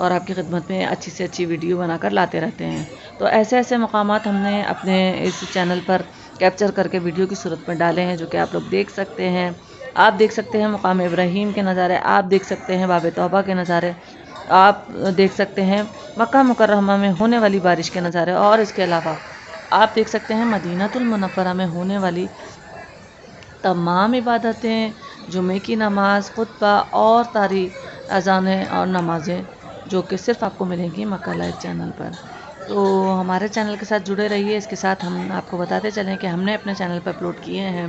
اور آپ کی خدمت میں اچھی سے اچھی ویڈیو بنا کر لاتے رہتے ہیں۔ تو ایسے ایسے مقامات ہم نے اپنے اس چینل پر کیپچر کر کے ویڈیو کی صورت میں ڈالے ہیں، جو کہ آپ لوگ دیکھ سکتے ہیں۔ آپ دیکھ سکتے ہیں مقام ابراہیم کے نظارے، آپ دیکھ سکتے ہیں باب توبہ کے نظارے، آپ دیکھ سکتے ہیں مکہ مکرمہ میں ہونے والی بارش کے نظارے، اور اس کے علاوہ آپ دیکھ سکتے ہیں مدینہ المنورہ میں ہونے والی تمام عبادتیں، جمعے کی نماز، خطبہ اور اذانیں اور نمازیں، جو کہ صرف آپ کو ملیں گی مکہ لائیو چینل پر۔ تو ہمارے چینل کے ساتھ جڑے رہیے۔ اس کے ساتھ ہم آپ کو بتاتے چلیں کہ ہم نے اپنے چینل پر اپلوڈ کیے ہیں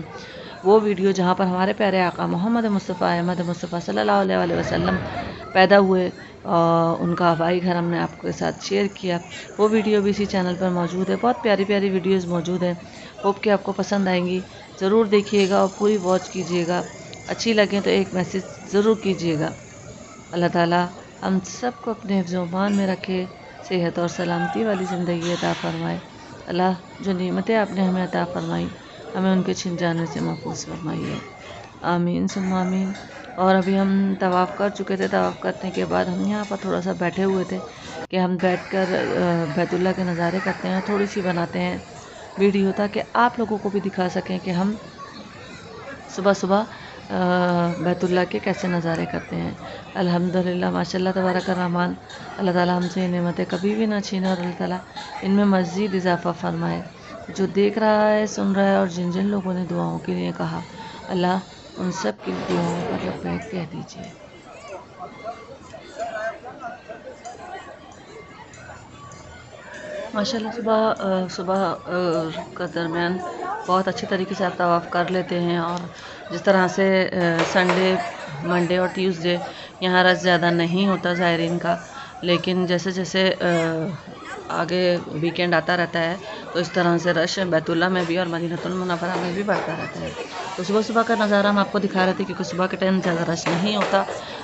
وہ ویڈیو جہاں پر ہمارے پیارے آقا محمد مصطفیٰ احمد مصطفیٰ صلی اللہ علیہ وسلم پیدا ہوئے، ان کا آبائی گھر ہم نے آپ کے ساتھ شیئر کیا۔ وہ ویڈیو بھی اسی چینل پر موجود ہے۔ بہت پیاری پیاری ویڈیوز موجود ہیں، ہوپ کہ آپ کو پسند آئیں گی۔ ضرور دیکھیے گا اور پوری واچ کیجیے گا، اچھی لگیں تو ایک میسیج ضرور کیجیے گا۔ اللہ تعالیٰ ہم سب کو اپنے حفظ و امان میں رکھے، صحت اور سلامتی والی زندگی عطا فرمائے۔ اللہ جو نعمتیں آپ نے ہمیں عطا فرمائی، ہمیں ان کے چھن جانے سے محفوظ فرمائیے، آمین ثم آمین۔ اور ابھی ہم طواف کر چکے تھے۔ طواف کرنے کے بعد ہم یہاں پر تھوڑا سا بیٹھے ہوئے تھے کہ ہم بیٹھ کر بیت اللہ کے نظارے کرتے ہیں، تھوڑی سی بناتے ہیں ویڈیو تاکہ آپ لوگوں کو بھی دکھا سکیں کہ ہم صبح صبح بیت اللہ کے کیسے نظارے کرتے ہیں۔ الحمدللہ، ماشاءاللہ تبارک الرحمن۔ اللہ تعالیٰ ہم سے یہ نعمتیں کبھی بھی نہ چھینے اور اللہ تعالیٰ ان میں مزید اضافہ فرمائے۔ جو دیکھ رہا ہے، سن رہا ہے، اور جن جن لوگوں نے دعاؤں کے لیے کہا، اللہ ان سب کی دعاؤں پر لبیک کہہ دیجیے۔ ماشاءاللہ صبح کا درمیان بہت اچھے طریقے سے آپ طواف کر لیتے ہیں، اور جس طرح سے سنڈے، منڈے اور ٹیوزڈے یہاں رش زیادہ نہیں ہوتا زائرین کا، لیکن جیسے جیسے آگے ویکینڈ آتا رہتا ہے تو اس طرح سے رش بیت اللہ میں بھی اور مدینہ المنورہ میں بھی بڑھتا رہتا ہے۔ تو صبح صبح کا نظارہ ہم آپ کو دکھا رہے تھے، کیونکہ صبح کے ٹائم زیادہ رش نہیں ہوتا،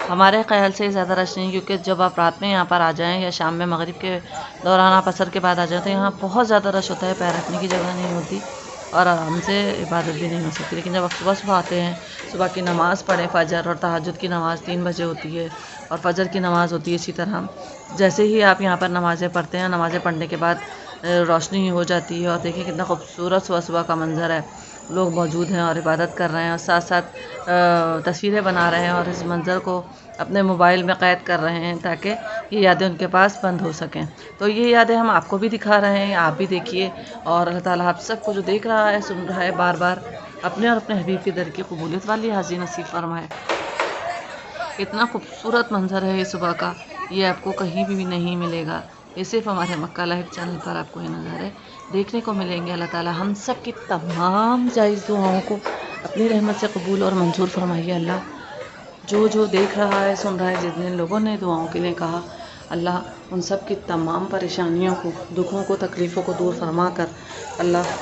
ہمارے خیال سے زیادہ رش نہیں، کیونکہ جب آپ رات میں یہاں پر آ جائیں یا شام میں مغرب کے دوران آپ عصر کے بعد آ جائیں تو یہاں بہت زیادہ رش ہوتا ہے، پیر رکھنے کی جگہ نہیں ہوتی اور آرام سے عبادت بھی نہیں ہو سکتی۔ لیکن جب آپ صبح صبح آتے ہیں، صبح کی نماز پڑھیں، فجر اور تہجد کی نماز 3 بجے ہوتی ہے اور فجر کی نماز ہوتی ہے اسی طرح، جیسے ہی آپ یہاں پر نمازیں پڑھتے ہیں، نمازیں پڑھنے کے بعد روشنی ہو جاتی ہے، اور دیکھیں کتنا خوبصورت صبح صبح کا منظر ہے، لوگ موجود ہیں اور عبادت کر رہے ہیں اور ساتھ ساتھ تصویریں بنا رہے ہیں اور اس منظر کو اپنے موبائل میں قید کر رہے ہیں تاکہ یہ یادیں ان کے پاس بند ہو سکیں۔ تو یہ یادیں ہم آپ کو بھی دکھا رہے ہیں، آپ بھی دیکھیے، اور اللہ تعالیٰ آپ سب کو جو دیکھ رہا ہے، سن رہا ہے، بار بار اپنے اور اپنے حبیب کے در کی قبولیت والی حاضری نصیب فرمائے۔ اتنا خوبصورت منظر ہے یہ صبح کا، یہ آپ کو کہیں بھی نہیں ملے گا، یہ صرف ہمارے مکہ لائیو چینل پر آپ کو یہ نظارے دیکھنے کو ملیں گے۔ اللہ تعالیٰ ہم سب کی تمام جائز دعاؤں کو اپنی رحمت سے قبول اور منظور فرمائیے۔ اللہ جو دیکھ رہا ہے، سن رہا ہے، جتنے لوگوں نے دعاؤں کے لیے کہا، اللہ ان سب کی تمام پریشانیوں کو، دکھوں کو، تکلیفوں کو دور فرما کر اللہ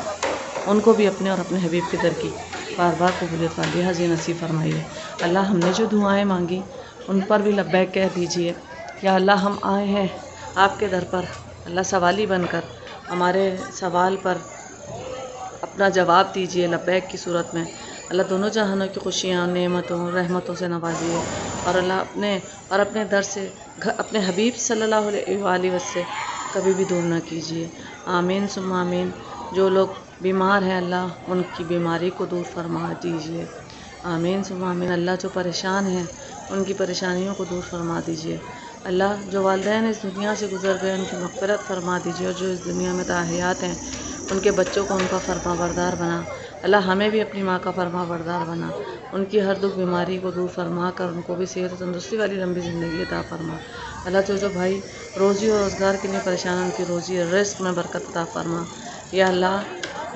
ان کو بھی اپنے اور اپنے حبیب کے در کی بار بار قبولیت والی حاضری نصیب فرمائیے۔ اللہ ہم نے جو دعائیں مانگی ان پر بھی لبیک کہہ دیجیے۔ یا اللہ ہم آئے ہیں آپ کے در پر، اللہ سوالی بن کر، ہمارے سوال پر اپنا جواب دیجیے لبیک کی صورت میں۔ اللہ دونوں جہانوں کی خوشیاں، نعمتوں، رحمتوں سے نوازیے، اور اللہ اپنے در سے، اپنے حبیب صلی اللہ علیہ وآلہ وسلم کبھی بھی دور نہ کیجیے، آمین ثم آمین۔ جو لوگ بیمار ہیں اللہ ان کی بیماری کو دور فرما دیجیے، آمین ثم آمین۔ اللہ جو پریشان ہیں ان کی پریشانیوں کو دور فرما دیجیے، اللہ جو والدین اس دنیا سے گزر گئے ان کی مغفرت فرما دیجیے، اور جو اس دنیا میں تاحیات ہیں ان کے بچوں کو ان کا فرما بردار بنا، اللہ ہمیں بھی اپنی ماں کا فرما بردار بنا، ان کی ہر دکھ بیماری کو دور فرما کر ان کو بھی صحت و تندرستی والی لمبی زندگی عطا فرما۔ اللہ جو بھائی روزی اور روزگار کے لیے پریشان ہیں ان کی روزی اور رزق میں برکت عطا فرما۔ یا اللہ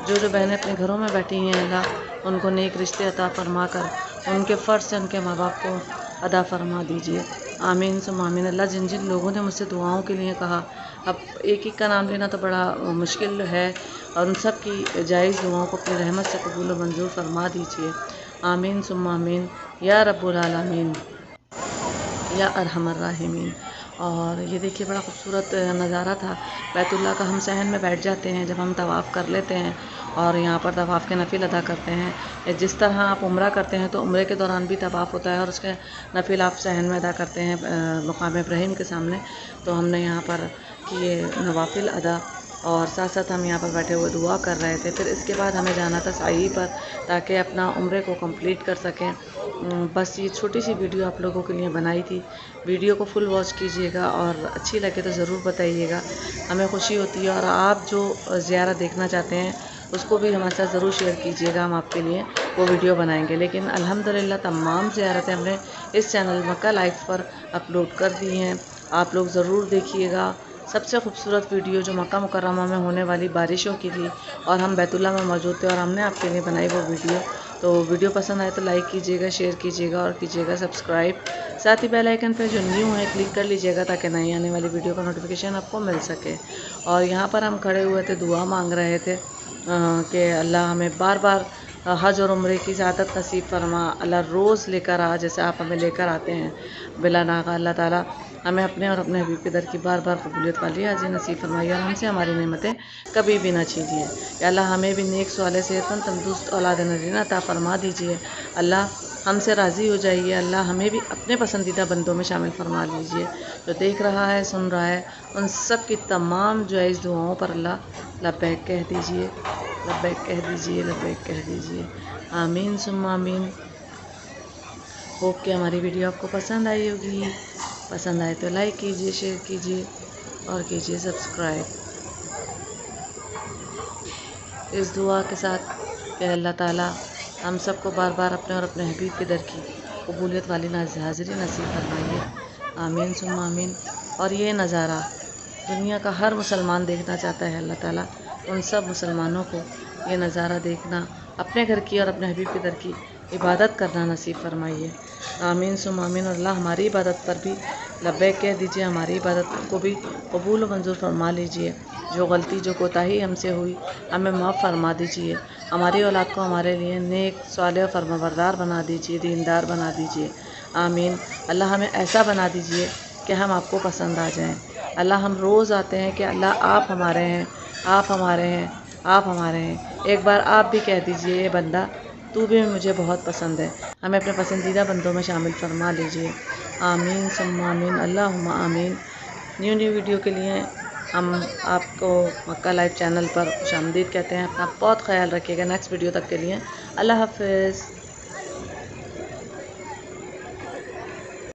جو بہنیں اپنے گھروں میں بیٹھی ہیں اللہ ان کو نیک رشتے عطا فرما کر ان کے فرض سے ان کے ماں باپ کو ادا فرما دیجیے، آمین ثم آمین۔ اللہ جن جن لوگوں نے مجھ سے دعاؤں کے لیے کہا، اب ایک ایک کا نام لینا تو بڑا مشکل ہے، اور ان سب کی جائز دعاؤں کو اپنی رحمت سے قبول و منظور فرما دیجیے، آمین ثم آمین۔ یا رب العالمین، یا ارحم الراحمین۔ اور یہ دیکھیے بڑا خوبصورت نظارہ تھا بیت اللہ کا۔ ہم صحن میں بیٹھ جاتے ہیں جب ہم طواف کر لیتے ہیں اور یہاں پر طواف کے نفل ادا کرتے ہیں۔ جس طرح آپ عمرہ کرتے ہیں تو عمرے کے دوران بھی طواف ہوتا ہے اور اس کے نفل آپ صحن میں ادا کرتے ہیں مقام ابراہیم کے سامنے۔ تو ہم نے یہاں پر کیے نوافل ادا اور ساتھ ساتھ ہم یہاں پر بیٹھے ہوئے دعا کر رہے تھے۔ پھر اس کے بعد ہمیں جانا تھا سعی پر تاکہ اپنا عمرے کو کمپلیٹ کر سکیں۔ بس یہ چھوٹی سی ویڈیو آپ لوگوں کے لیے بنائی تھی۔ ویڈیو کو فل واچ کیجیے گا اور اچھی لگے تو ضرور بتائیے گا، ہمیں خوشی ہوتی ہے۔ اور آپ جو زیارت دیکھنا چاہتے ہیں اس کو بھی ہمارے ساتھ ضرور شیئر کیجیے گا، ہم آپ کے لیے وہ ویڈیو بنائیں گے۔ لیکن الحمدللہ تمام زیارتیں ہم نے اس چینل مکہ لائف پر اپلوڈ کر دی ہیں، آپ لوگ ضرور دیکھیے گا۔ سب سے خوبصورت ویڈیو جو مکہ مکرمہ میں ہونے والی بارشوں کی تھی اور ہم بیت اللہ میں موجود تھے اور ہم نے آپ کے لیے بنائی وہ ویڈیو۔ تو ویڈیو پسند آئے تو لائک کیجیے گا، شیئر کیجیے گا اور کیجیے گا سبسکرائب۔ ساتھ ہی بیل آئیکن پہ جو نیو ہے کلک کر لیجیے گا تاکہ نئی آنے والی ویڈیو کا نوٹیفیکیشن آپ کو مل سکے۔ اور یہاں پر ہم کھڑے ہوئے تھے، دعا مانگ رہے تھے کہ اللہ ہمیں بار بار حج اور عمرے کی سعادت نصیب فرما، اللہ روز لے کر آ جیسے آپ ہمیں لے کر آتے ہیں بلا ناغہ۔ اللہ تعالیٰ ہمیں اپنے اور اپنے حبیب کے در کی بار بار قبولیت والی حاضری نصیب فرمائیے اور ہم سے ہماری نعمتیں کبھی بھی نہ چھینیے۔ یا اللہ ہمیں بھی نیک صالح صحت مند تندرست اولاد نرینہ عطا فرما دیجیے۔ اللہ ہم سے راضی ہو جائیے، اللہ ہمیں بھی اپنے پسندیدہ بندوں میں شامل فرما لیجیے۔ جو دیکھ رہا ہے، سن رہا ہے، ان سب کی تمام جائز دعاؤں پر اللہ لبیک کہہ دیجیے، لبیک کہہ دیجیے، لبیک کہہ دیجیے۔ آمین ثم آمین۔ ہوپ کہ ہماری ویڈیو آپ کو پسند آئی ہوگی، پسند آئے تو لائک کیجیے، شیئر کیجیے اور کیجیے سبسکرائب۔ اس دعا کے ساتھ کہ اللہ تعالیٰ ہم سب کو بار بار اپنے اور اپنے حبیب کے در کی قبولیت والی حاضری نصیب فرمائیے۔ آمین ثم آمین۔ اور یہ نظارہ دنیا کا ہر مسلمان دیکھنا چاہتا ہے، اللہ تعالیٰ ان سب مسلمانوں کو یہ نظارہ دیکھنا، اپنے گھر کی اور اپنے حبیب کے در کی عبادت کرنا نصیب فرمائیے۔ آمین ثم آمین۔ اور اللہ ہماری عبادت پر بھی لبیک کہہ دیجیے، ہماری عبادت کو بھی قبول و منظور فرما لیجیے۔ جو غلطی، جو کوتاہی ہم سے ہوئی ہمیں معاف فرما دیجیے۔ ہماری اولاد کو ہمارے لیے نیک صالح و فرمانبردار بنا دیجیے، دیندار بنا دیجیے۔ آمین۔ اللہ ہمیں ایسا بنا دیجیے کہ ہم آپ کو پسند آ جائیں۔ اللہ ہم روز آتے ہیں کہ اللہ آپ ہمارے ہیں، آپ ہمارے ہیں، آپ ہمارے ہیں۔ ایک بار آپ بھی کہہ دیجیے، اے بندہ تو بھی مجھے بہت پسند ہے، ہمیں اپنے پسندیدہ بندوں میں شامل فرما لیجیے۔ آمین ثم آمین، اللہم آمین۔ نیو ویڈیو کے لیے ہم آپ کو مکہ لائف چینل پر خوش آمدید کہتے ہیں۔ اپنا بہت خیال رکھیے گا۔ نیکسٹ ویڈیو تک کے لیے اللہ حافظ۔